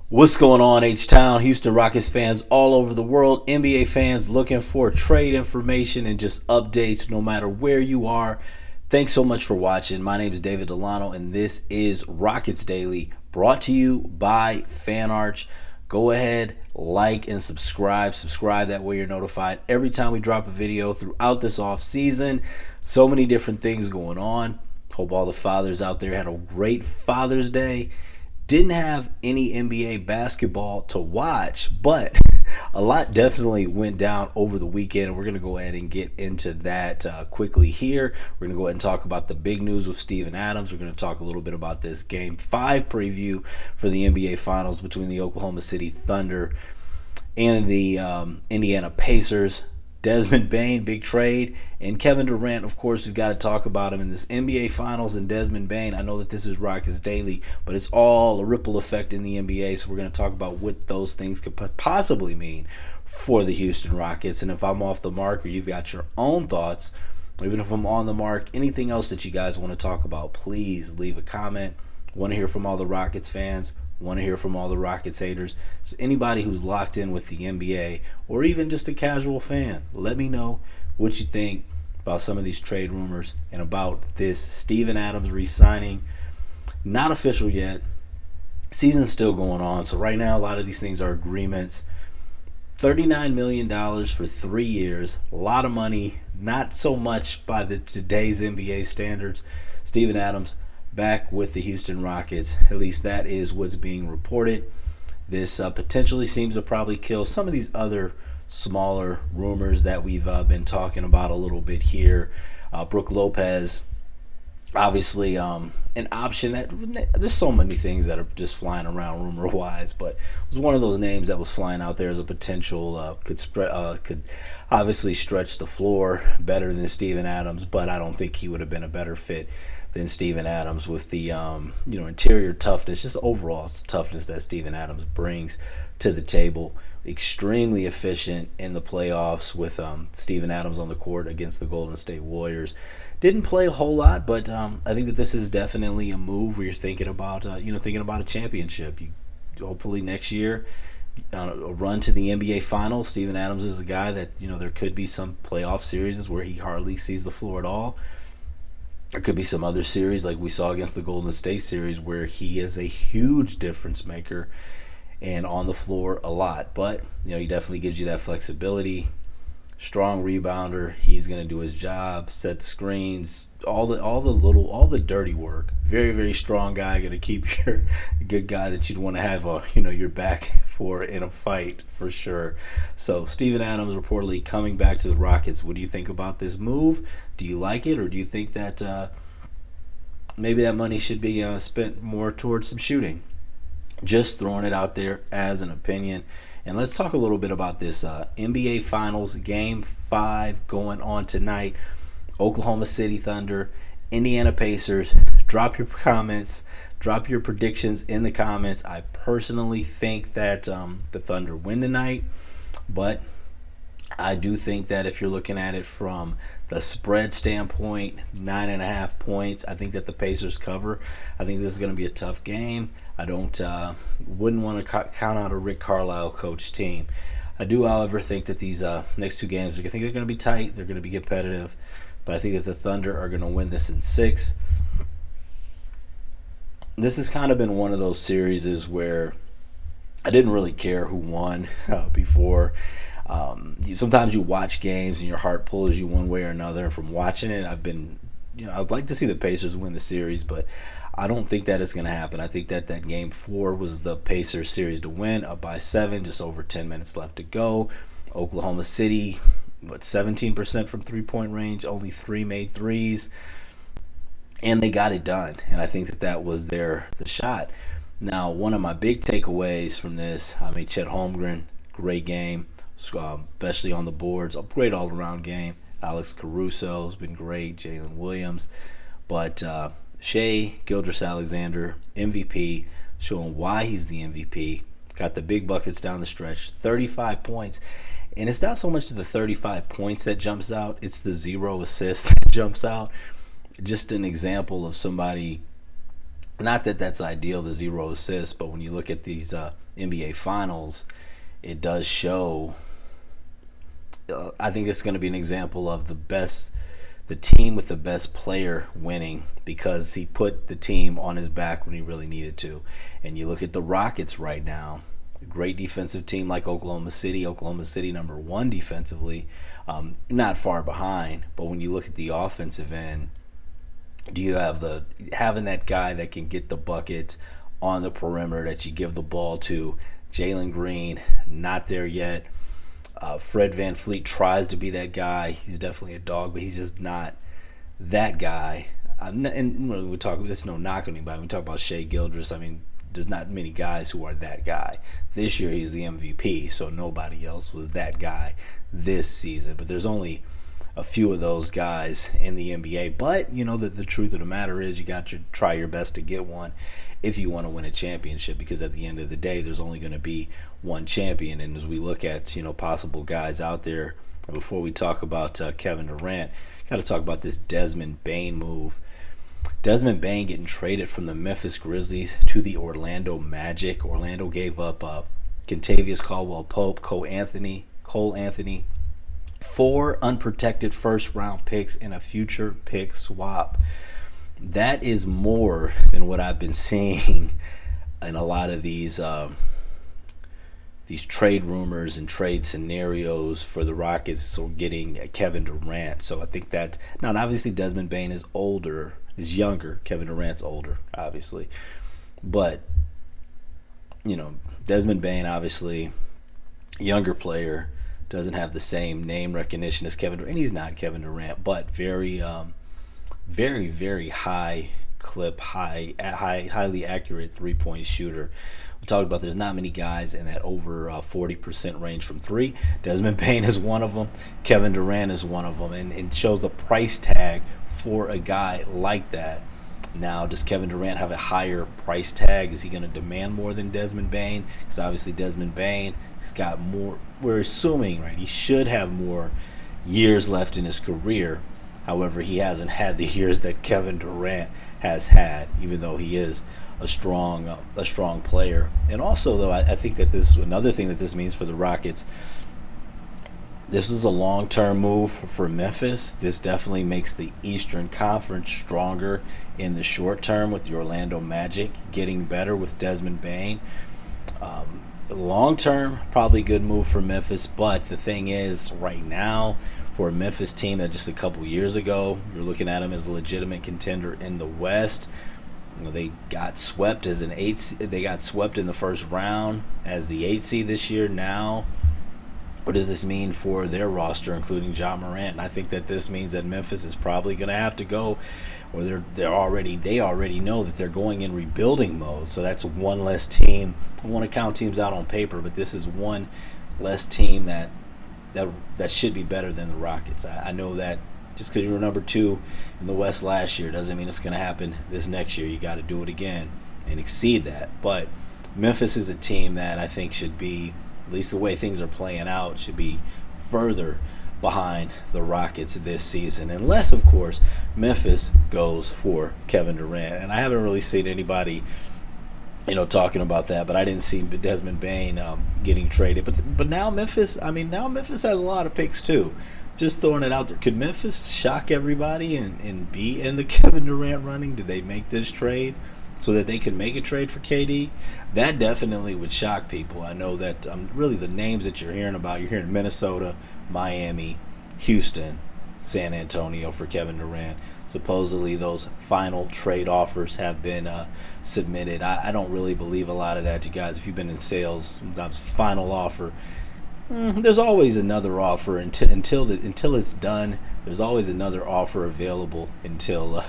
What's going on, H-Town? Houston Rockets fans all over the world, NBA fans looking for trade information and just updates no matter where you are. Thanks so much for watching. My name is David Delano, and this is Rockets Daily, brought to you by FanArch. Go ahead, like, and subscribe. Subscribe, that way you're notified every time we drop a video throughout this off season. So many different things going on. Hope all the fathers out there had a great Father's Day. Didn't have any NBA basketball to watch, but a lot definitely went down over the weekend, and we're going to go ahead and get into that quickly here. We're going to go ahead and talk about the big news with Steven Adams. We're going to talk a little bit about this Game 5 preview for the NBA Finals between the Oklahoma City Thunder and the Indiana Pacers. Desmond Bane, big trade, and Kevin Durant, of course, we've got to talk about him in this NBA Finals, and Desmond Bane. I know that this is Rockets Daily, but it's all a ripple effect in the NBA, so we're going to talk about what those things could possibly mean for the Houston Rockets. And if I'm off the mark or you've got your own thoughts, or even if I'm on the mark, anything else that you guys want to talk about, please leave a comment. Want to hear from all the Rockets fans. Want to hear from all the Rockets haters. So anybody who's locked in with the NBA or even just a casual fan, let me know what you think about some of these trade rumors and about this Steven Adams re-signing. Not official yet. Season's still going on. So right now a lot of these things are agreements. $39 million for 3 years. A lot of money. Not so much by today's NBA standards. Steven Adams back with the Houston Rockets. At least that is what's being reported. This potentially seems to probably kill some of these other smaller rumors that we've been talking about a little bit here. Brook Lopez, obviously an option. There's so many things that are just flying around rumor-wise, but it was one of those names that was flying out there as a potential could obviously stretch the floor better than Steven Adams, but I don't think he would have been a better fit than Steven Adams with the interior toughness, just overall toughness that Steven Adams brings to the table. Extremely efficient in the playoffs with Steven Adams on the court against the Golden State Warriors. Didn't play a whole lot, but I think that this is definitely a move where you're thinking about a championship. Hopefully next year, a run to the NBA Finals. Steven Adams is a guy that there could be some playoff series where he hardly sees the floor at all. There could be some other series like we saw against the Golden State series where he is a huge difference maker and on the floor a lot. But he definitely gives you that flexibility. Strong rebounder. He's going to do his job, set the screens, all the dirty work. Very, very strong guy. Going to keep your good guy that you'd want to have your back for in a fight for sure. So Steven Adams reportedly coming back to the Rockets. What do you think about this move? Do you like it, or do you think that maybe that money should be spent more towards some shooting? Just throwing it out there as an opinion. And let's talk a little bit about this NBA Finals Game 5 going on tonight. Oklahoma City Thunder, Indiana Pacers. Drop your comments. Drop your predictions in the comments. I personally think that the Thunder win tonight. But I do think that if you're looking at it from the spread standpoint, 9.5 points, I think that the Pacers cover. I think this is going to be a tough game. I wouldn't want to count out a Rick Carlisle coach team. I do, however, think that these next two games, I think they're going to be tight. They're going to be competitive. But I think that the Thunder are going to win this in 6. This has kind of been one of those series where I didn't really care who won before. Sometimes you watch games and your heart pulls you one way or another. And from watching it, I'd like to see the Pacers win the series, but I don't think that is going to happen. I think that Game 4 was the Pacers series to win, up by 7, just over 10 minutes left to go. Oklahoma City, 17% from three-point range, only 3 made threes, and they got it done. And I think that was the shot. Now, one of my big takeaways from this, Chet Holmgren, great game, especially on the boards, a great all-around game. Alex Caruso's been great, Jalen Williams, but Shai Gilgeous-Alexander, MVP, showing why he's the MVP. Got the big buckets down the stretch, 35 points. And it's not so much the 35 points that jumps out, it's the 0 assists that jumps out. Just an example of somebody Not that that's ideal, the 0 assists, but when you look at these NBA finals, it does show. I think it's going to be an example of the team with the best player winning, because he put the team on his back when he really needed to. And you look at the Rockets right now, a great defensive team like Oklahoma City. Oklahoma City #1 defensively, not far behind. But when you look at the offensive end, do you have having that guy that can get the bucket on the perimeter that you give the ball to? Jalen Green, not there yet. Fred VanVleet tries to be that guy. He's definitely a dog, but he's just not that guy. And when we talk, there's no knock on anybody. When we talk about Shai Gilgeous, I mean, there's not many guys who are that guy. This year he's the MVP, so nobody else was that guy this season. But there's only a few of those guys in the NBA. But, the truth of the matter is you got to try your best to get one if you want to win a championship, because at the end of the day, there's only going to be one champion. And as we look at, possible guys out there, before we talk about Kevin Durant, got to talk about this Desmond Bane move. Desmond Bane getting traded from the Memphis Grizzlies to the Orlando Magic. Orlando gave up Kentavious Caldwell-Pope, Cole Anthony, 4 unprotected first-round picks, and a future pick swap. That is more than what I've been seeing in a lot of these trade rumors and trade scenarios for the Rockets. So getting Kevin Durant. So I think that now, obviously Desmond Bane is younger. Kevin Durant's older, obviously, but Desmond Bane, obviously younger player, doesn't have the same name recognition as Kevin Durant. And he's not Kevin Durant, but very, very high clip, highly accurate 3-point shooter. We talked about there's not many guys in that over 40% range from 3. Desmond Bane is one of them. Kevin Durant is one of them, and it shows the price tag for a guy like that. Now, does Kevin Durant have a higher price tag? Is he going to demand more than Desmond Bane? Because obviously Desmond Bane, he's got more. We're assuming, right, he should have more years left in his career. However, he hasn't had the years that Kevin Durant has had, even though he is a strong player. And also, though, I think that another thing that this means for the Rockets. This is a long-term move for Memphis. This definitely makes the Eastern Conference stronger in the short term, with the Orlando Magic getting better with Desmond Bane. Long-term, probably good move for Memphis. But the thing is, right now, for a Memphis team that just a couple years ago, you're looking at them as a legitimate contender in the West. They got swept as an 8. They got swept in the first round as the 8 seed this year. Now, what does this mean for their roster, including Ja Morant? And I think that this means that Memphis is probably going to have to go, or they already know that they're going in rebuilding mode. So that's one less team. I want to count teams out on paper, but this is one less team that should be better than the Rockets. I know that just because you were number 2 in the West last year doesn't mean it's going to happen this next year. You got to do it again and exceed that. But Memphis is a team that I think should be, at least the way things are playing out, should be further behind the Rockets this season. Unless, of course, Memphis goes for Kevin Durant. And I haven't really seen anybody, talking about that. But I didn't see Desmond Bane getting traded. But now Memphis has a lot of picks too. Just throwing it out there. Could Memphis shock everybody and be in the Kevin Durant running? Did they make this trade so that they could make a trade for KD? That definitely would shock people. I know that really the names that you're hearing about, you're hearing Minnesota, Miami, Houston, San Antonio for Kevin Durant. Supposedly those final trade offers have been submitted. I don't really believe a lot of that, you guys. If you've been in sales, sometimes final offer, there's always another offer until it's done. There's always another offer available until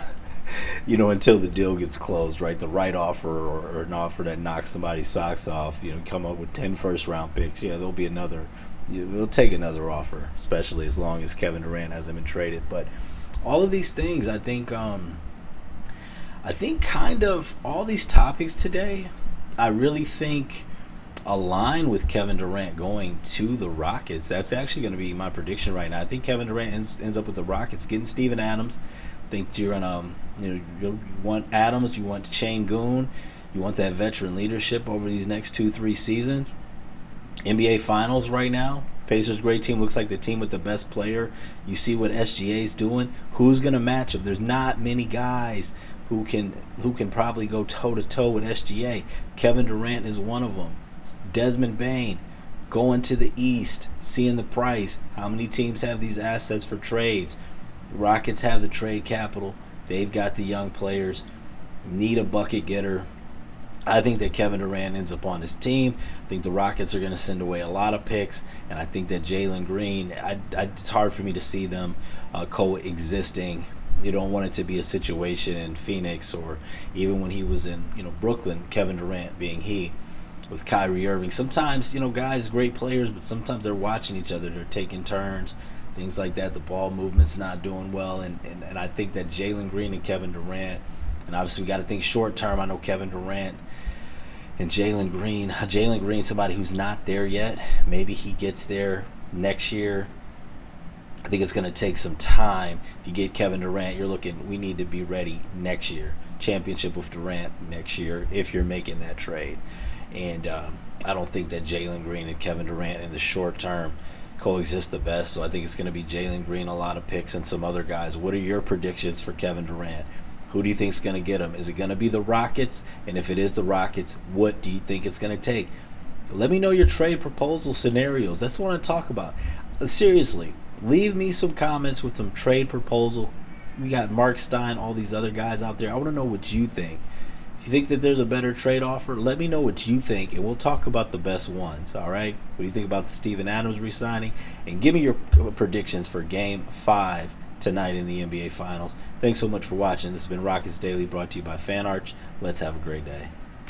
until the deal gets closed, right? The right offer or an offer that knocks somebody's socks off. Come up with 10 first-round picks. Yeah, there'll be another. We'll take another offer, especially as long as Kevin Durant hasn't been traded. But all of these things, I think kind of all these topics today, I really think align with Kevin Durant going to the Rockets. That's actually going to be my prediction right now. I think Kevin Durant ends up with the Rockets, getting Steven Adams. Think you're gonna, you want Adams, you want Şengün, you want that veteran leadership over these next 2-3 seasons. NBA Finals right now. Pacers great team, looks like the team with the best player. You see what SGA's doing. Who's gonna match him? There's not many guys who can probably go toe to toe with SGA. Kevin Durant is one of them. Desmond Bane going to the East, seeing the price. How many teams have these assets for trades? Rockets have the trade capital. They've got the young players. Need a bucket getter. I think that Kevin Durant ends up on his team. I think the Rockets are going to send away a lot of picks, and I think that Jalen Green, it's hard for me to see them coexisting. You don't want it to be a situation in Phoenix or even when he was in Brooklyn, Kevin Durant being he, with Kyrie Irving. Sometimes, guys, great players, but sometimes they're watching each other. They're taking turns, things like that. The ball movement's not doing well, and I think that Jalen Green and Kevin Durant, and obviously we got to think short term. I know Kevin Durant and Jalen Green, somebody who's not there yet. Maybe he gets there next year. I think it's going to take some time. If you get Kevin Durant, you're looking, we need to be ready next year. Championship with Durant next year if you're making that trade. And I don't think that Jalen Green and Kevin Durant in the short term coexist the best. So I think it's going to be Jalen Green, a lot of picks, and some other guys. What are your predictions for Kevin Durant? Who do you think is going to get him? Is it going to be the Rockets? And if it is the Rockets, what do you think it's going to take? Let me know your trade proposal scenarios. That's what I want to talk about. Seriously, leave me some comments with some trade proposal. We got Mark Stein, all these other guys out there. I want to know what you think. If you think that there's a better trade offer, let me know what you think, and we'll talk about the best ones, all right? What do you think about the Steven Adams re-signing? And give me your predictions for Game 5 tonight in the NBA Finals. Thanks so much for watching. This has been Rockets Daily, brought to you by FanArch. Let's have a great day.